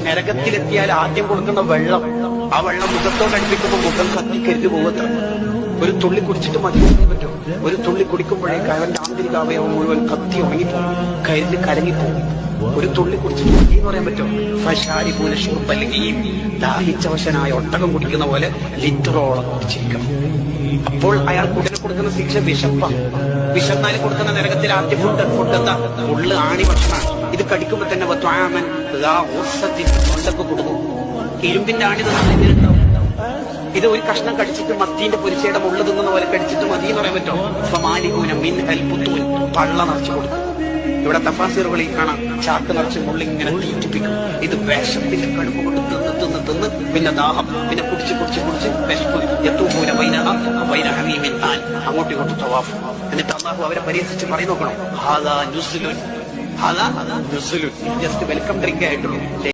നരകത്തിലെത്തിയാൽ ആദ്യം കൊടുക്കുന്ന വെള്ളം, ആ വെള്ളം മുഖത്തോട് അടുപ്പിക്കുമ്പോൾ മുഖം കത്തിക്കരിഞ്ഞു പോകത്ര. ഒരു തുള്ളി കുടിച്ചിട്ട് മതി പറ്റും. ഒരു തുള്ളി കുടിക്കുമ്പോഴേക്ക് അവന്റെ ആന്തരിക അവയവം മുഴുവൻ കത്തി ഉണങ്ങിപ്പോകും, കരിഞ്ഞ് കലങ്ങിപ്പോകും. ഒരു തുള്ളി കുടിച്ചിട്ട് മതി എന്ന് പറയാൻ പറ്റും. ഫശാരി പൂലശുപ്പ് അല്ലെങ്കിൽ ഈ ദാഹിച്ചവശനായ ഒട്ടകം കുടിക്കുന്ന പോലെ ലിറ്ററോളം കുടിച്ചിരിക്കണം. അപ്പോൾ അയാൾ ഉടനെ കൊടുക്കുന്ന ശിക്ഷ വിശപ്പാണ്. വിശന്നാല് കൊടുക്കുന്ന നരകത്തിൽ ആദ്യ ഫുഡ് എന്താ? ഉള്ളു ആണി ഭക്ഷണമാണ്. ഇത് കടിക്കുമ്പോ തന്നെ തൊണ്ടൊക്കെ കൊടുക്കും. ഇരുമ്പിന്റെ ആണി തിന്നുണ്ടാവും. ഇത് ഒരു കഷ്ണം കടിച്ചിട്ട് മത്തീന്റെ പൊരിച്ചയുടെ മുള്ള തിന്നുന്ന പോലെ കടിച്ചിട്ട് മതി എന്ന് പറയാൻ പറ്റും. ഫമാലിഹൂന മിൻഹൽ ബുത്തൂൻ, പള്ള നിറച്ചു കൊടുക്കും. ഇവിടെ തഫാസിറുകളിൽ കാണാം ചാക്ക് നിറച്ച് മുള്ളിങ്ങനെ തീറ്റിപ്പിക്കും. ഇത് വിശപ്പിന്റെ കടുപ്പ് കൊണ്ട് തിന്ന് തിന്ന് തിന്ന് പിന്നെ ദാഹം, പിന്നെ കുടിച്ച് കുടിച്ച് കുടിച്ച് വിശപ്പ് എത്തൂല വൈനഹമീമിൻ ആൻ, അങ്ങോട്ടും ഇങ്ങോട്ടും തവാഫ്. എന്നിട്ട് അള്ളാഹു അവരെ പരിഹസിച്ച് പറയും നോക്കണം, ഹാദാ നുസ്ലുൻ, ഹാദാ നുസ്ലുൻ, ജസ്റ്റ് വെൽക്കം ഡ്രിങ്ക് ആയിട്ടുള്ളൂ.